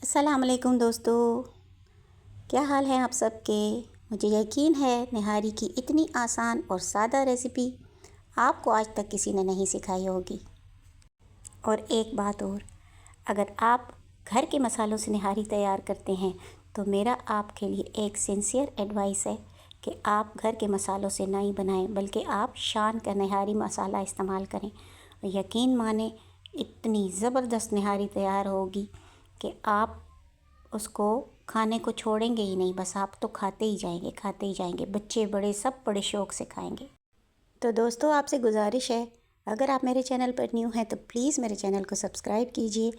अस्सलाम वालेकुम दोस्तों, क्या हाल है आप सबके। मुझे यकीन है निहारी की इतनी आसान और सादा रेसिपी आपको आज तक किसी ने नहीं सिखाई होगी। और एक बात और, अगर आप घर के मसालों से निहारी तैयार करते हैं तो मेरा आपके लिए एक सिंसियर एडवाइस है कि आप घर के मसालों से नहीं बनाएं, बल्कि आप शान का निहारी मसाला इस्तेमाल करें। और यकीन माने इतनी ज़बरदस्त निहारी तैयार होगी कि आप उसको खाने को छोड़ेंगे ही नहीं, बस आप तो खाते ही जाएंगे। बच्चे बड़े सब बड़े शौक़ से खाएंगे। तो दोस्तों, आपसे गुजारिश है, अगर आप मेरे चैनल पर न्यू हैं तो प्लीज़ मेरे चैनल को सब्सक्राइब कीजिए,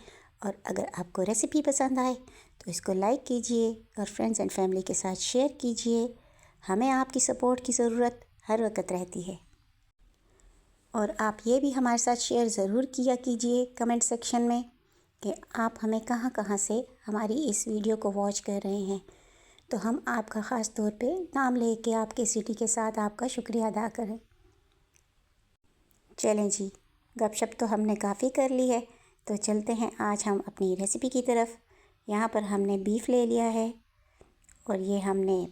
और अगर आपको रेसिपी पसंद आए तो इसको लाइक कीजिए और फ्रेंड्स एंड फैमिली के साथ शेयर कीजिए। हमें आपकी सपोर्ट की ज़रूरत हर वक्त रहती है। और आप ये भी हमारे साथ शेयर ज़रूर किया कीजिए कमेंट सेक्शन में कि आप हमें कहाँ कहाँ से हमारी इस वीडियो को वॉच कर रहे हैं, तो हम आपका ख़ास तौर पे नाम लेके आपके सिटी के साथ आपका शुक्रिया अदा करें। चलें जी, गपशप तो हमने काफ़ी कर ली है, तो चलते हैं आज हम अपनी रेसिपी की तरफ। यहाँ पर हमने बीफ ले लिया है, और ये हमने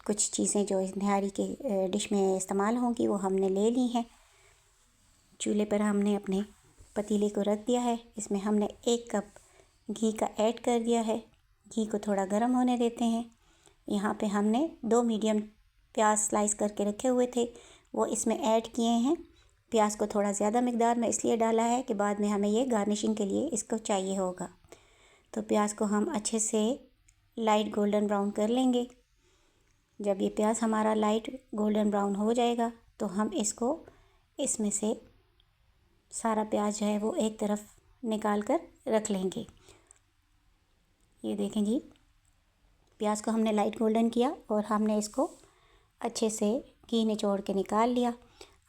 कुछ चीज़ें जो इस निहारी के डिश में इस्तेमाल होंगी वो हमने ले ली हैं। चूल्हे पर हमने अपने पतीले को रख दिया है। इसमें हमने 1 कप घी का ऐड कर दिया है। घी को थोड़ा गर्म होने देते हैं। यहाँ पे हमने 2 मीडियम प्याज स्लाइस करके रखे हुए थे, वो इसमें ऐड किए हैं। प्याज को थोड़ा ज़्यादा मिकदार में इसलिए डाला है कि बाद में हमें ये गार्निशिंग के लिए इसको चाहिए होगा। तो प्याज को हम अच्छे से लाइट गोल्डन ब्राउन कर लेंगे। जब ये प्याज हमारा लाइट गोल्डन ब्राउन हो जाएगा तो हम इसको इसमें से सारा प्याज जो है वो एक तरफ निकाल कर रख लेंगे। ये देखें जी, प्याज को हमने लाइट गोल्डन किया और हमने इसको अच्छे से घी निचोड़ के निकाल लिया।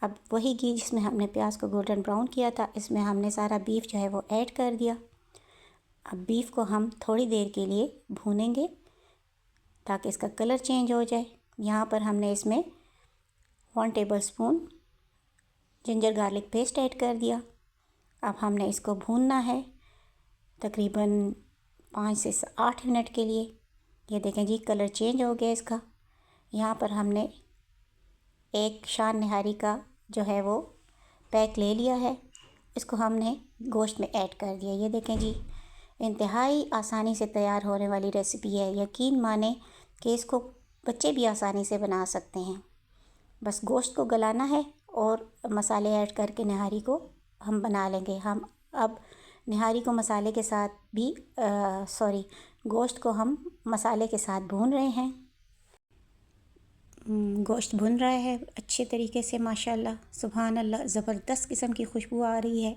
अब वही घी जिसमें हमने प्याज को गोल्डन ब्राउन किया था, इसमें हमने सारा बीफ जो है वो ऐड कर दिया। अब बीफ को हम थोड़ी देर के लिए भूनेंगे ताकि इसका कलर चेंज हो जाए। यहाँ पर हमने इसमें 1 tablespoon ginger garlic paste add कर दिया। अब हमने इसको भूनना है तकरीबन 5 से 8 मिनट के लिए। ये देखें जी, कलर चेंज हो गया इसका। यहाँ पर हमने एक शान निहारी का जो है वो पैक ले लिया है, इसको हमने गोश्त में ऐड कर दिया। ये देखें जी, इंतहाई आसानी से तैयार होने वाली रेसिपी है। यकीन माने कि इसको बच्चे भी आसानी से बना सकते हैं। बस गोश्त को गलाना है और मसाले ऐड करके निहारी को हम बना लेंगे। हम अब निहारी को मसाले के साथ भी गोश्त को हम मसाले के साथ भून रहे हैं। गोश्त भुन रहा है अच्छे तरीके से, माशाल्लाह सुभान अल्लाह, ज़बरदस्त किस्म की खुशबू आ रही है।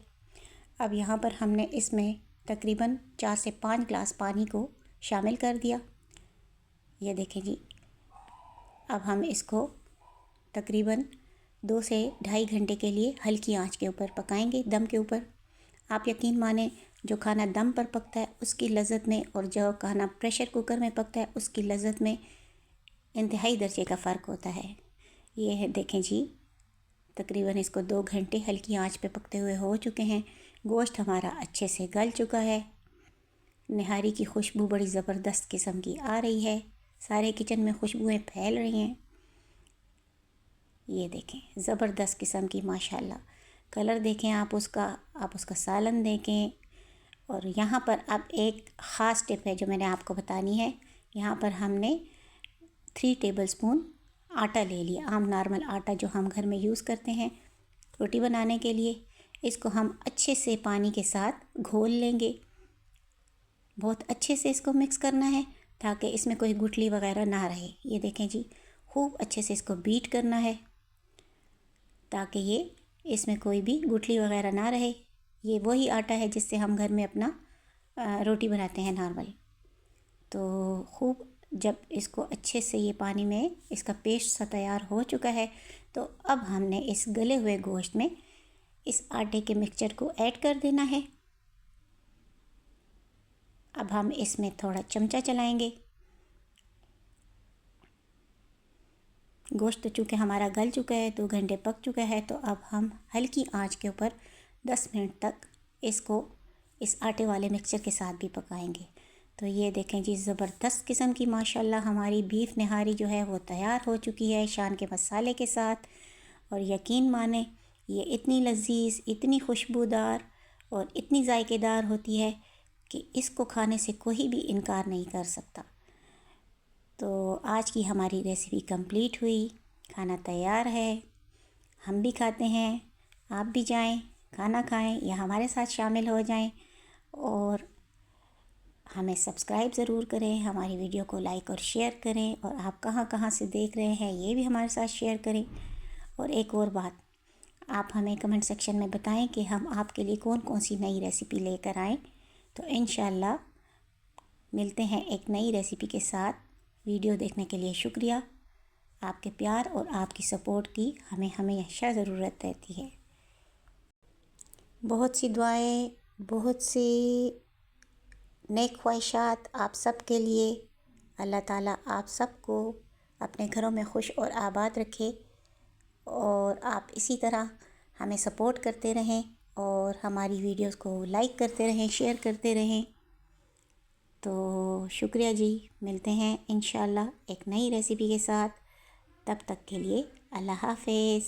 अब यहाँ पर हमने इसमें तकरीबन 4 से 5 ग्लास पानी को शामिल कर दिया। ये देखें जी, अब हम इसको तकरीबन 2 से ढाई घंटे के लिए हल्की आंच के ऊपर पकाएंगे, दम के ऊपर। आप यकीन माने, जो खाना दम पर पकता है उसकी लज़्ज़त में और जो खाना प्रेशर कुकर में पकता है उसकी लज़्ज़त में इंतहाई दर्जे का फ़र्क होता है। ये है देखें जी, तकरीबन इसको 2 घंटे हल्की आंच पे पकते हुए हो चुके हैं। गोश्त हमारा अच्छे से गल चुका है। निहारी की खुशबू बड़ी ज़बरदस्त किस्म की आ रही है, सारे किचन में खुशबुएं फैल रही हैं। ये देखें, ज़बरदस्त किस्म की माशाल्लाह। कलर देखें आप उसका सालन देखें। और यहाँ पर अब एक ख़ास टिप है जो मैंने आपको बतानी है। यहाँ पर हमने 3 टेबलस्पून आटा ले लिया, आम नॉर्मल आटा जो हम घर में यूज़ करते हैं रोटी बनाने के लिए। इसको हम अच्छे से पानी के साथ घोल लेंगे। बहुत अच्छे से इसको मिक्स करना है ताकि इसमें कोई गुठली वगैरह ना रहे। ये देखें जी, खूब अच्छे से इसको बीट करना है ताकि ये इसमें कोई भी गुठली वगैरह ना रहे। ये वही आटा है जिससे हम घर में अपना रोटी बनाते हैं नॉर्मल। तो खूब जब इसको अच्छे से ये पानी में इसका पेस्ट सा तैयार हो चुका है, तो अब हमने इस गले हुए गोश्त में इस आटे के मिक्सचर को ऐड कर देना है। अब हम इसमें थोड़ा चमचा चलाएंगे। गोश्त तो चूँकि हमारा गल चुका है, 2 घंटे पक चुका है, तो अब हम हल्की आंच के ऊपर 10 मिनट तक इसको इस आटे वाले मिक्सचर के साथ भी पकाएंगे। तो ये देखें जी, ज़बरदस्त किस्म की माशाल्लाह हमारी बीफ निहारी जो है वो तैयार हो चुकी है शान के मसाले के साथ। और यकीन माने ये इतनी लजीज, इतनी खुशबूदार और इतनी जायकेदार होती है कि इसको खाने से कोई भी इनकार नहीं कर सकता। तो आज की हमारी रेसिपी कंप्लीट हुई, खाना तैयार है, हम भी खाते हैं। आप भी जाएं, खाना खाएं या हमारे साथ शामिल हो जाएं और हमें सब्सक्राइब ज़रूर करें, हमारी वीडियो को लाइक और शेयर करें। और आप कहाँ कहाँ से देख रहे हैं ये भी हमारे साथ शेयर करें। और एक और बात, आप हमें कमेंट सेक्शन में बताएं कि हम आपके लिए कौन कौन सी नई रेसिपी लेकर आएँ। तो इंशाल्लाह मिलते हैं एक नई रेसिपी के साथ। वीडियो देखने के लिए शुक्रिया। आपके प्यार और आपकी सपोर्ट की हमें हमेशा ज़रूरत रहती है। बहुत सी दुआएं, बहुत सी नेक ख्वाहिशात आप सब के लिए। अल्लाह ताला आप सबको अपने घरों में खुश और आबाद रखे और आप इसी तरह हमें सपोर्ट करते रहें और हमारी वीडियोस को लाइक करते रहें, शेयर करते रहें। तो शुक्रिया जी, मिलते हैं इंशाल्लाह एक नई रेसिपी के साथ। तब तक के लिए अल्लाह हाफ़िज़।